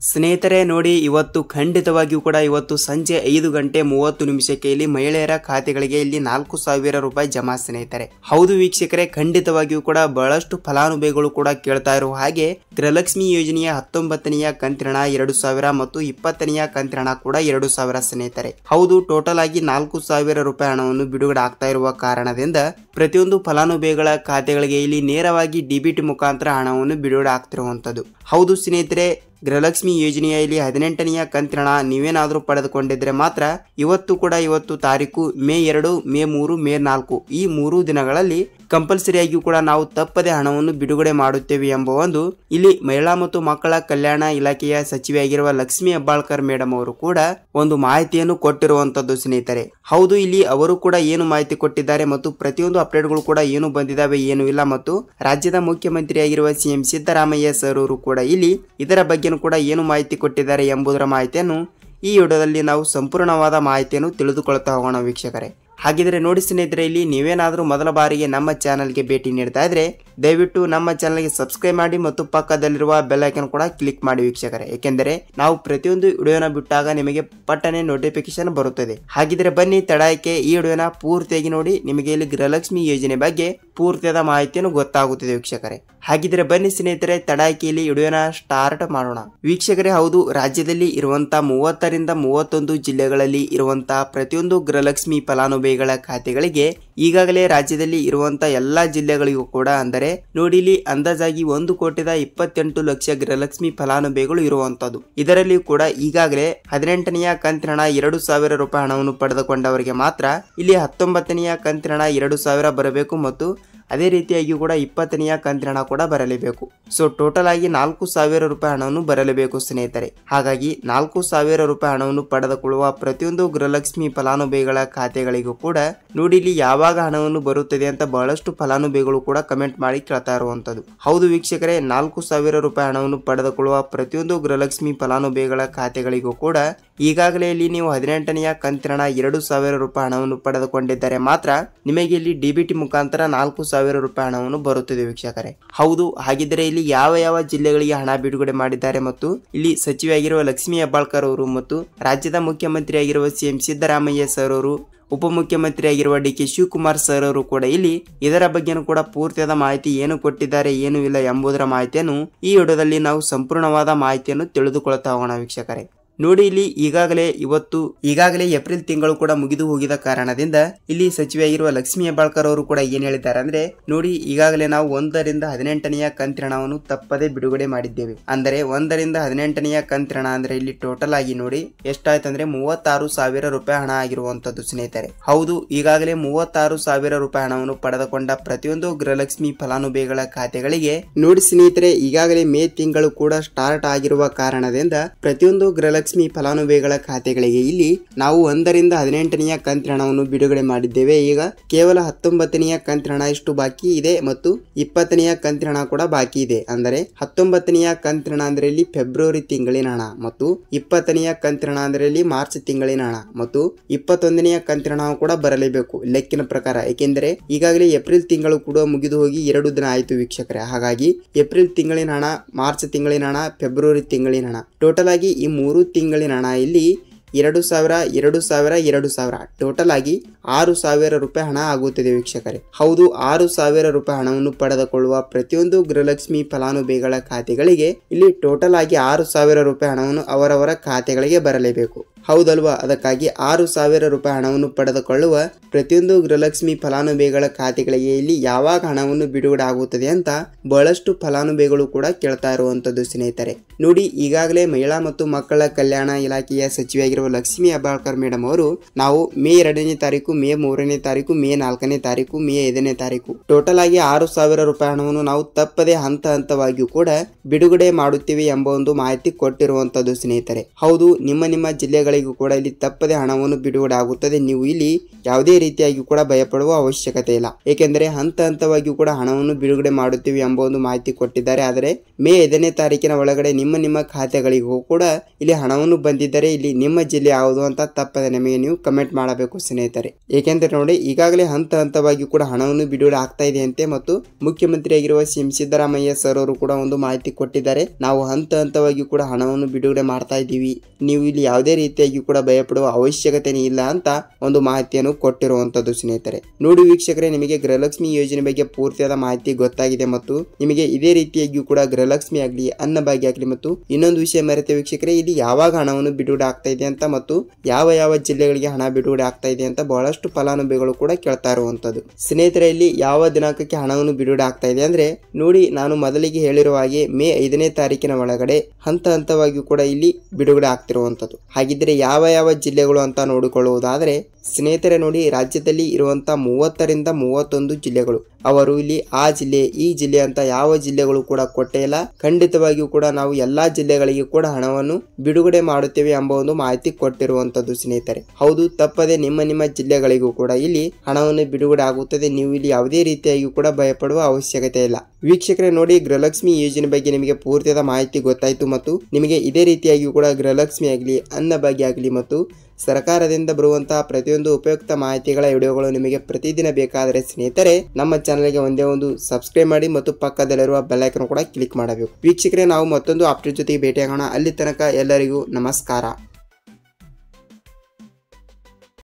ಸ್ನೇಹಿತರೆ ನೋಡಿ, ಇವತ್ತು ಖಂಡಿತವಾಗಿಯೂ ಕೂಡ ಇವತ್ತು ಸಂಜೆ 5:30 ಇಲ್ಲಿ ಮಹಿಳೆಯರ ಖಾತೆಗಳಿಗೆ ಇಲ್ಲಿ 4,000 ರೂಪಾಯಿ ಜಮಾ ಸ್ನೇಹಿತರೆ. ಹೌದು ವೀಕ್ಷಕರೇ, ಖಂಡಿತವಾಗಿಯೂ ಕೂಡ ಬಹಳಷ್ಟು ಫಲಾನುಭವಿಗಳು ಕೂಡ ಕೇಳ್ತಾ ಇರುವ ಹಾಗೆ ಗೃಹಲಕ್ಷ್ಮಿ ಯೋಜನೆಯ 19ನೆಯ ಕಂತಿನ 2,000 ಮತ್ತು 20ನೆಯ ಕಂತಿನ ಕೂಡ 2,000 ಸ್ನೇಹಿತರೆ. ಹೌದು, ಟೋಟಲ್ ಆಗಿ 4,000 ರೂಪಾಯಿ ಹಣವನ್ನು ಬಿಡುಗಡೆ ಆಗ್ತಾ ಇರುವ ಕಾರಣದಿಂದ ಪ್ರತಿಯೊಂದು ಫಲಾನುಭವಿಗಳ ಖಾತೆಗಳಿಗೆ ಇಲ್ಲಿ ನೇರವಾಗಿ ಡಿಬಿಟಿ ಮುಖಾಂತರ ಹಣವನ್ನು ಬಿಡುಗಡೆ ಆಗ್ತಿರುವಂತದ್ದು. ಹೌದು ಸ್ನೇಹಿತರೆ, ಗೃಹಲಕ್ಷ್ಮಿ ಯೋಜನೆಯ ಇಲ್ಲಿ 18ನೆಯ ಕಂತಿನ ನೀವೇನಾದ್ರೂ ಪಡೆದುಕೊಂಡಿದ್ರೆ ಮಾತ್ರ ಇವತ್ತು ತಾರೀಕು ಮೇ 2, ಮೇ 3, ಮೇ 4 ಈ 3 ದಿನಗಳಲ್ಲಿ ಕಂಪಲ್ಸರಿಯಾಗಿಯೂ ಕೂಡ ನಾವು ತಪ್ಪದೆ ಹಣವನ್ನು ಬಿಡುಗಡೆ ಮಾಡುತ್ತೇವೆ ಎಂಬ ಒಂದು ಇಲ್ಲಿ ಮಹಿಳಾ ಮತ್ತು ಮಕ್ಕಳ ಕಲ್ಯಾಣ ಇಲಾಖೆಯ ಸಚಿವೆಯಾಗಿರುವ ಲಕ್ಷ್ಮಿ ಹೆಬ್ಬಾಳ್ಕರ್ ಮೇಡಮ್ ಅವರು ಕೂಡ ಒಂದು ಮಾಹಿತಿಯನ್ನು ಕೊಟ್ಟಿರುವಂತದ್ದು ಸ್ನೇಹಿತರೆ. ಹೌದು, ಇಲ್ಲಿ ಅವರು ಕೂಡ ಏನು ಮಾಹಿತಿ ಕೊಟ್ಟಿದ್ದಾರೆ ಮತ್ತು ಪ್ರತಿಯೊಂದು ಅಪ್ಡೇಟ್ಗಳು ಕೂಡ ಏನು ಬಂದಿದ್ದಾವೆ ಏನು ಇಲ್ಲ ಮತ್ತು ರಾಜ್ಯದ ಮುಖ್ಯಮಂತ್ರಿಯಾಗಿರುವ ಸಿಎಂ ಸಿದ್ದರಾಮಯ್ಯ ಸರ್ ಅವರು ಕೂಡ ಇಲ್ಲಿ ಇದರ ಬಗ್ಗೆ ಕೂಡ ಏನು ಮಾಹಿತಿ ಕೊಟ್ಟಿದ್ದಾರೆ ಎಂಬುದರ ಮಾಹಿತಿಯನ್ನು ಈ ವಿಡಿಯೋದಲ್ಲಿ ನಾವು ಸಂಪೂರ್ಣವಾದ ಮಾಹಿತಿಯನ್ನು ತಿಳಿದುಕೊಳ್ತಾ ಹೋಗೋಣ ವೀಕ್ಷಕರೇ. ಹಾಗಿದ್ರೆ ನೋಡಿ ಸ್ನೇಹಿತರೆ, ಇಲ್ಲಿ ನೀವೇನಾದರೂ ಮೊದಲ ಬಾರಿಗೆ ನಮ್ಮ ಚಾನಲ್ಗೆ ಭೇಟಿ ನೀಡ್ತಾ ಇದ್ರೆ ದಯವಿಟ್ಟು ನಮ್ಮ ಚಾನಲ್ಗೆ ಸಬ್ಸ್ಕ್ರೈಬ್ ಮಾಡಿ ಮತ್ತು ಪಕ್ಕದಲ್ಲಿರುವ ಬೆಲ್ ಐಕನ್ ಕೂಡ ಕ್ಲಿಕ್ ಮಾಡಿ ವೀಕ್ಷಕರೇ. ಏಕೆಂದರೆ ನಾವು ಪ್ರತಿಯೊಂದು ವಿಡಿಯೋನ ಬಿಟ್ಟಾಗ ನಿಮಗೆ ಪಟ್ಟನೆ ನೋಟಿಫಿಕೇಶನ್ ಬರುತ್ತದೆ. ಹಾಗಿದ್ರೆ ಬನ್ನಿ ತಡಾಯಕ್ಕೆ ಈ ವಿಡಿಯೋನ ಪೂರ್ತಿಯಾಗಿ ನೋಡಿ, ನಿಮಗೆ ಇಲ್ಲಿ ಗೃಹಲಕ್ಷ್ಮಿ ಯೋಜನೆ ಬಗ್ಗೆ ಪೂರ್ತಿಯಾದ ಮಾಹಿತಿಯನ್ನು ಗೊತ್ತಾಗುತ್ತದೆ ವೀಕ್ಷಕರೇ. ಹಾಗಿದ್ರೆ ಬನ್ನಿ ಸ್ನೇಹಿತರೆ, ತಡಾಯಿಕೆಯಲ್ಲಿ ವಿಡಿಯೋನ ಸ್ಟಾರ್ಟ್ ಮಾಡೋಣ ವೀಕ್ಷಕರೇ. ಹೌದು, ರಾಜ್ಯದಲ್ಲಿ ಇರುವಂತಹ 30 ರಿಂದ 31 ಜಿಲ್ಲೆಗಳಲ್ಲಿ ಇರುವಂತಹ ಪ್ರತಿಯೊಂದು ಗೃಹಲಕ್ಷ್ಮಿ ಫಲಾನುಭವಿಗಳ ಖಾತೆಗಳಿಗೆ ಈಗಾಗಲೇ ರಾಜ್ಯದಲ್ಲಿ ಇರುವಂತಹ ಎಲ್ಲಾ ಜಿಲ್ಲೆಗಳಿಗೂ ಕೂಡ ಅಂದರೆ ನೋಡಿ ಇಲ್ಲಿ ಅಂದಾಜಾಗಿ 1,28,00,000 ಗೃಹಲಕ್ಷ್ಮಿ ಫಲಾನುಭವಿಗಳು ಇರುವಂತದ್ದು. ಇದರಲ್ಲಿ ಕೂಡ ಈಗಾಗಲೇ 18ನೆಯ ಕಂತಿನ 2,000 ರೂಪಾಯಿ ಹಣವನ್ನು ಪಡೆದುಕೊಂಡವರಿಗೆ ಮಾತ್ರ ಇಲ್ಲಿ 19ನೆಯ ಕಂತಿನ 2,000 ಬರಬೇಕು ಮತ್ತು ಅದೇ ರೀತಿಯಾಗಿ ಕೂಡ 20ನೆಯ ಕಂತಿನ ಕೂಡ ಬರಲೇಬೇಕು. ಸೊ ಟೋಟಲ್ ಆಗಿ 4,000 ರೂಪಾಯಿ ಹಣವನ್ನು ಬರಲೇಬೇಕು ಸ್ನೇಹಿತರೆ. ಹಾಗಾಗಿ 4,000 ರೂಪಾಯಿ ಹಣವನ್ನು ಪಡೆದುಕೊಳ್ಳುವ ಪ್ರತಿಯೊಂದು ಗೃಹಲಕ್ಷ್ಮಿ ಫಲಾನುಭವಿಗಳ ಖಾತೆಗಳಿಗೂ ಕೂಡ ನೋಡಿ ಇಲ್ಲಿ ಯಾವಾಗ ಹಣವನ್ನು ಬರುತ್ತದೆ ಅಂತ ಬಹಳಷ್ಟು ಫಲಾನುಭವಿಗಳು ಕೂಡ ಕಮೆಂಟ್ ಮಾಡಿ ಕೇಳ್ತಾ ಇರುವಂತದ್ದು. ಹೌದು ವೀಕ್ಷಕರೇ, 4,000 ರೂಪಾಯಿ ಹಣವನ್ನು ಪಡೆದುಕೊಳ್ಳುವ ಪ್ರತಿಯೊಂದು ಗೃಹಲಕ್ಷ್ಮಿ ಫಲಾನುಭವಿಗಳ ಖಾತೆಗಳಿಗೂ ಕೂಡ ಈಗಾಗಲೇ ಇಲ್ಲಿ ನೀವು 18ನೆಯ ಕಂತಿನ 2,000 ರೂಪಾಯಿ ಹಣವನ್ನು ಪಡೆದುಕೊಂಡಿದ್ದರೆ ಮಾತ್ರ ನಿಮಗೆ ಇಲ್ಲಿ ಡಿಬಿಟಿ ಮುಖಾಂತರ 4,000 ರೂಪಾಯಿ ಹಣವನ್ನು ಬರುತ್ತದೆ ವೀಕ್ಷಕರೇ. ಹೌದು, ಹಾಗಿದ್ರೆ ಇಲ್ಲಿ ಯಾವ ಜಿಲ್ಲೆಗಳಿಗೆ ಹಣ ಬಿಡುಗಡೆ ಮಾಡಿದ್ದಾರೆ ಮತ್ತು ಇಲ್ಲಿ ಸಚಿವೆಯಾಗಿರುವ ಲಕ್ಷ್ಮಿ ಹೆಬ್ಬಾಳ್ಕರ್ ಅವರು ಮತ್ತು ರಾಜ್ಯದ ಮುಖ್ಯಮಂತ್ರಿಯಾಗಿರುವ ಸಿಎಂ ಸಿದ್ದರಾಮಯ್ಯ ಸರ್ ಅವರು, ಉಪಮುಖ್ಯಮಂತ್ರಿಯಾಗಿರುವ ಡಿ.ಕೆ. ಶಿವಕುಮಾರ್ ಸರ್ ಅವರು ಕೂಡ ಇಲ್ಲಿ ಇದರ ಬಗ್ಗೆನೂ ಕೂಡ ಪೂರ್ತಿಯಾದ ಮಾಹಿತಿ ಏನು ಕೊಟ್ಟಿದ್ದಾರೆ ಏನು ಇಲ್ಲ ಎಂಬುದರ ಮಾಹಿತಿಯನ್ನು ಈ ವಿಡಿಯೋದಲ್ಲಿ ನಾವು ಸಂಪೂರ್ಣವಾದ ಮಾಹಿತಿಯನ್ನು ತಿಳಿದುಕೊಳ್ತಾ ಹೋಗೋಣ ವೀಕ್ಷಕರೇ. ನೋಡಿ ಇಲ್ಲಿ ಈಗಾಗಲೇ ಏಪ್ರಿಲ್ ತಿಂಗಳು ಕೂಡ ಮುಗಿದು ಹೋಗಿದ ಕಾರಣದಿಂದ ಇಲ್ಲಿ ಸಚಿವೆಯಾಗಿರುವ ಲಕ್ಷ್ಮಿ ಹೆಬ್ಬಾಳ್ಕರ್ ಅವರು ಕೂಡ ಏನ್ ಹೇಳಿದ್ದಾರೆ ಅಂದ್ರೆ ನೋಡಿ, ಈಗಾಗಲೇ ನಾವು 1 ರಿಂದ 18ನೆಯ ಕಂತಿನ ಹಣವನ್ನು ತಪ್ಪದೆ ಬಿಡುಗಡೆ ಮಾಡಿದ್ದೇವೆ. ಅಂದರೆ 1 ರಿಂದ 18ನೆಯ ಕಂತಿನ ಅಂದ್ರೆ ಇಲ್ಲಿ ಟೋಟಲ್ ಆಗಿ ನೋಡಿ ಎಷ್ಟಾಯ್ತಂದ್ರೆ 36,000 ರೂಪಾಯಿ ಹಣ ಆಗಿರುವಂತದ್ದು ಸ್ನೇಹಿತರೆ. ಹೌದು, ಈಗಾಗಲೇ 36,000 ರೂಪಾಯಿ ಹಣವನ್ನು ಪಡೆದುಕೊಂಡ ಪ್ರತಿಯೊಂದು ಗೃಹಲಕ್ಷ್ಮಿ ಫಲಾನುಭವಿಗಳ ಖಾತೆಗಳಿಗೆ ನೋಡಿ ಸ್ನೇಹಿತರೆ, ಈಗಾಗಲೇ ಮೇ ತಿಂಗಳು ಕೂಡ ಸ್ಟಾರ್ಟ್ ಆಗಿರುವ ಕಾರಣದಿಂದ ಪ್ರತಿಯೊಂದು ಗೃಹಲಕ್ಷ್ಮಿ ಫಲಾನುಭವಿಗಳ ಖಾತೆಗಳಿಗೆ ಇಲ್ಲಿ ನಾವು 1 ರಿಂದ 18ನೆಯ ಕಂತಿನ ಹಣವನ್ನು ಬಿಡುಗಡೆ ಮಾಡಿದ್ದೇವೆ. ಈಗ ಕೇವಲ 19ನೆಯ ಕಂತಿನ ಹಣ ಇಷ್ಟು ಬಾಕಿ ಇದೆ ಮತ್ತು 20ನೆಯ ಕಂತಿನ ಹಣ ಕೂಡ ಬಾಕಿ ಇದೆ. ಅಂದರೆ 19ನೆಯ ಕಂತಿನ ಹಣ ಅಂದ್ರೆ ಇಲ್ಲಿ ಫೆಬ್ರವರಿ ತಿಂಗಳಿನ ಹಣ ಮತ್ತು 20ನೆಯ ಕಂತಿನ ಹಣ ಅಂದ್ರೆ ಇಲ್ಲಿ ಮಾರ್ಚ್ ತಿಂಗಳಿನ ಹಣ ಮತ್ತು 21ನೆಯ ಕಂತಿನ ಹಣ ಕೂಡ ಬರಲೇಬೇಕು ಲೆಕ್ಕಿನ ಪ್ರಕಾರ. ಏಕೆಂದರೆ ಈಗಾಗಲೇ ಏಪ್ರಿಲ್ ತಿಂಗಳು ಕೂಡ ಮುಗಿದು ಹೋಗಿ 2 ದಿನ ಆಯ್ತು ವೀಕ್ಷಕರೇ. ಹಾಗಾಗಿ ಏಪ್ರಿಲ್ ತಿಂಗಳಿನ ಹಣ, ಮಾರ್ಚ್ ತಿಂಗಳಿನ ಹಣ, ಫೆಬ್ರವರಿ ತಿಂಗಳಿನ ಹಣ ಟೋಟಲ್ ಆಗಿ ಈ 3 ತಿಂಗಳಿನ ಹಣ ಇಲ್ಲಿ 2,000 ಟೋಟಲ್ ಆಗಿ 6,000 ರೂಪಾಯಿ ಹಣ ಆಗುತ್ತದೆ ವೀಕ್ಷಕರೇ. ಹೌದು, 6,000 ರೂಪಾಯಿ ಹಣವನ್ನು ಪಡೆದುಕೊಳ್ಳುವ ಪ್ರತಿಯೊಂದು ಗೃಹಲಕ್ಷ್ಮಿ ಫಲಾನುಭವಿಗಳ ಖಾತೆಗಳಿಗೆ ಇಲ್ಲಿ ಟೋಟಲ್ ಆಗಿ 6,000 ರೂಪಾಯಿ ಹಣವನ್ನು ಅವರವರ ಖಾತೆಗಳಿಗೆ ಬರಲೇಬೇಕು. ಹೌದಲ್ವಾ? ಅದಕ್ಕಾಗಿ 6,000 ರೂಪಾಯಿ ಹಣವನ್ನು ಪಡೆದುಕೊಳ್ಳುವ ಪ್ರತಿಯೊಂದು ಗೃಹಲಕ್ಷ್ಮಿ ಫಲಾನುಭವಿಗಳ ಖಾತೆಗಳಿಗೆ ಇಲ್ಲಿ ಯಾವಾಗ ಹಣವನ್ನು ಬಿಡುಗಡೆ ಆಗುತ್ತದೆ ಅಂತ ಬಹಳಷ್ಟು ಫಲಾನುಭವಿಗಳು ಕೂಡ ಕೇಳ್ತಾ ಇರುವಂತದ್ದು ಸ್ನೇಹಿತರೆ. ನೋಡಿ, ಈಗಾಗಲೇ ಮಹಿಳಾ ಮತ್ತು ಮಕ್ಕಳ ಕಲ್ಯಾಣ ಇಲಾಖೆಯ ಸಚಿವೆಯಾಗಿರುವ ಲಕ್ಷ್ಮಿ ಹೆಬ್ಬಾಳ್ಕರ್ ಮೇಡಮ್ ಅವರು ನಾವು ಮೇ 2ನೇ ತಾರೀಕು, ಮೇ 3ನೇ ತಾರೀಕು, ಮೇ 4ನೇ ತಾರೀಕು, ಮೇ 5ನೇ ತಾರೀಕು ಟೋಟಲ್ ಆಗಿ 6,000 ರೂಪಾಯಿ ಹಣವನ್ನು ನಾವು ತಪ್ಪದೆ ಹಂತವಾಗಿಯೂ ಕೂಡ ಬಿಡುಗಡೆ ಮಾಡುತ್ತೇವೆ ಎಂಬ ಒಂದು ಮಾಹಿತಿ ಕೊಟ್ಟಿರುವಂತದ್ದು ಸ್ನೇಹಿತರೆ. ಹೌದು, ನಿಮ್ಮ ಜಿಲ್ಲೆಗಳಿಗೆ ಜಿಲ್ಲೆಗಳಿಗೂ ಕೂಡ ಇಲ್ಲಿ ತಪ್ಪದೆ ಹಣವನ್ನು ಬಿಡುಗಡೆ ಆಗುತ್ತದೆ. ನೀವು ಇಲ್ಲಿ ಯಾವುದೇ ರೀತಿಯಾಗಿ ಕೂಡ ಭಯಪಡುವ ಅವಶ್ಯಕತೆ ಇಲ್ಲ. ಏಕೆಂದರೆ ಹಂತ ಹಂತವಾಗಿಯೂ ಕೂಡ ಹಣವನ್ನು ಬಿಡುಗಡೆ ಮಾಡುತ್ತೀವಿ ಎಂಬ ಒಂದು ಮಾಹಿತಿ ಕೊಟ್ಟಿದ್ದಾರೆ. ಆದರೆ ಮೇ 5ನೇ ತಾರೀಕಿನ ಒಳಗಡೆ ನಿಮ್ಮ ಖಾತೆಗಳಿಗೂ ಕೂಡ ಇಲ್ಲಿ ಹಣವನ್ನು ಬಂದಿದ್ದರೆ ಇಲ್ಲಿ ನಿಮ್ಮ ಜಿಲ್ಲೆ ಯಾವುದು ಅಂತ ತಪ್ಪದೆ ನಮಗೆ ನೀವು ಕಮೆಂಟ್ ಮಾಡಬೇಕು ಸ್ನೇಹಿತರೆ. ಏಕೆಂದರೆ ನೋಡಿ ಈಗಾಗಲೇ ಹಂತ ಹಂತವಾಗಿ ಕೂಡ ಹಣವನ್ನು ಬಿಡುಗಡೆ ಆಗ್ತಾ ಇದೆ ಅಂತೆ ಮತ್ತು ಮುಖ್ಯಮಂತ್ರಿಯಾಗಿರುವ ಸಿಎಂ ಸಿದ್ದರಾಮಯ್ಯ ಸರ್ ಅವರು ಕೂಡ ಒಂದು ಮಾಹಿತಿ ಕೊಟ್ಟಿದ್ದಾರೆ. ನಾವು ಹಂತ ಹಂತವಾಗಿ ಕೂಡ ಹಣವನ್ನು ಬಿಡುಗಡೆ ಮಾಡ್ತಾ ಇದ್ದೀವಿ, ನೀವು ಇಲ್ಲಿ ಯಾವುದೇ ರೀತಿಯಾಗಿ ಕೂಡ ಭಯಪಡುವ ಅವಶ್ಯಕತೆ ಇಲ್ಲ ಅಂತ ಒಂದು ಮಾಹಿತಿಯನ್ನು ಕೊಟ್ಟಿರುವಂತದ್ದು ಸ್ನೇಹಿತರೆ. ನೋಡಿ ವೀಕ್ಷಕರೇ, ನಿಮಗೆ ಗೃಹಲಕ್ಷ್ಮಿ ಯೋಜನೆ ಬಗ್ಗೆ ಪೂರ್ತಿಯಾದ ಮಾಹಿತಿ ಗೊತ್ತಾಗಿದೆ ಮತ್ತು ನಿಮಗೆ ಇದೇ ರೀತಿಯಾಗಿಯೂ ಕೂಡ ಗೃಹಲಕ್ಷ್ಮಿ ಆಗಲಿ ಅನ್ನಭಾಗ್ಯ ಆಗಲಿ ಮತ್ತು ಇನ್ನೊಂದು ವಿಷಯ ಮರೆತ ವೀಕ್ಷಕರೇ, ಇಲ್ಲಿ ಯಾವಾಗ ಹಣವನ್ನು ಬಿಡುಗಡೆ ಆಗ್ತಾ ಇದೆ ಅಂತ ಮತ್ತು ಯಾವ ಜಿಲ್ಲೆಗಳಿಗೆ ಹಣ ಬಿಡುಗಡೆ ಆಗ್ತಾ ಇದೆ ಅಂತ ಬಹಳಷ್ಟು ಫಲಾನುಭವಿಗಳು ಕೂಡ ಕೇಳ್ತಾ ಇರುವಂತದ್ದು ಸ್ನೇಹಿತರೆ. ಇಲ್ಲಿ ಯಾವ ದಿನಾಂಕಕ್ಕೆ ಹಣವನ್ನು ಬಿಡುಗಡೆ ಆಗ್ತಾ ಇದೆ ಅಂದ್ರೆ ನೋಡಿ, ನಾನು ಮೊದಲಿಗೆ ಹೇಳಿರುವ ಹಾಗೆ ಮೇ 5ನೇ ತಾರೀಕಿನ ಒಳಗಡೆ ಹಂತ ಹಂತವಾಗಿಯೂ ಕೂಡ ಇಲ್ಲಿ ಬಿಡುಗಡೆ ಆಗ್ತಿರುವಂತದ್ದು. ಹಾಗಿದ್ರೆ ಯಾವ ಜಿಲ್ಲೆಗಳು ಅಂತ ನೋಡಿಕೊಳ್ಳುವುದಾದ್ರೆ ಸ್ನೇಹಿತರೆ ನೋಡಿ, ರಾಜ್ಯದಲ್ಲಿ ಇರುವಂತಹ 30ರಿಂದ 31 ಜಿಲ್ಲೆಗಳು ಅವರು ಇಲ್ಲಿ ಆ ಜಿಲ್ಲೆ ಈ ಜಿಲ್ಲೆ ಅಂತ ಯಾವ ಜಿಲ್ಲೆಗಳು ಕೂಡ ಕೊಟ್ಟೇ ಇಲ್ಲ. ಖಂಡಿತವಾಗಿಯೂ ಕೂಡ ನಾವು ಎಲ್ಲಾ ಜಿಲ್ಲೆಗಳಿಗೆ ಕೂಡ ಹಣವನ್ನು ಬಿಡುಗಡೆ ಮಾಡುತ್ತೇವೆ ಎಂಬ ಒಂದು ಮಾಹಿತಿ ಕೊಟ್ಟಿರುವಂತದ್ದು ಸ್ನೇಹಿತರೆ. ಹೌದು, ತಪ್ಪದೆ ನಿಮ್ಮ ಜಿಲ್ಲೆಗಳಿಗೂ ಕೂಡ ಇಲ್ಲಿ ಹಣವನ್ನು ಬಿಡುಗಡೆ ಆಗುತ್ತದೆ. ನೀವು ಇಲ್ಲಿ ಯಾವುದೇ ರೀತಿಯಾಗಿ ಕೂಡ ಭಯಪಡುವ ಅವಶ್ಯಕತೆ ಇಲ್ಲ. ವೀಕ್ಷಕರೇ ನೋಡಿ, ಗೃಹಲಕ್ಷ್ಮಿ ಯೋಜನೆ ಬಗ್ಗೆ ನಿಮಗೆ ಪೂರ್ತಿಯಾದ ಮಾಹಿತಿ ಗೊತ್ತಾಯಿತು ಮತ್ತು ನಿಮಗೆ ಇದೇ ರೀತಿಯಾಗಿ ಕೂಡ ಗೃಹಲಕ್ಷ್ಮಿ ಆಗಲಿ ಅನ್ನಭಾಗ್ಯ ಆಗಲಿ ಮತ್ತು ಸರ್ಕಾರದಿಂದ ಬರುವಂತಹ ಪ್ರತಿಯೊಂದು ಉಪಯುಕ್ತ ಮಾಹಿತಿಗಳ ವಿಡಿಯೋಗಳು ನಿಮಗೆ ಪ್ರತಿದಿನ ಬೇಕಾದರೆ ಸ್ನೇಹಿತರೆ ನಮ್ಮ ಚಾನಲ್ಗೆ ಒಂದೇ ಒಂದು ಸಬ್ಸ್ಕ್ರೈಬ್ ಮಾಡಿ ಮತ್ತು ಪಕ್ಕದಲ್ಲಿರುವ ಬೆಲ್ ಐಕಾನ್ ಕೂಡ ಕ್ಲಿಕ್ ಮಾಡಬೇಕು. ವೀಕ್ಷಕರೇ, ನಾವು ಮತ್ತೊಂದು ಅಪ್ಡೇಟ್ ಜೊತೆಗೆ ಭೇಟಿಯಾಗೋಣ. ಅಲ್ಲಿ ತನಕ ಎಲ್ಲರಿಗೂ ನಮಸ್ಕಾರ.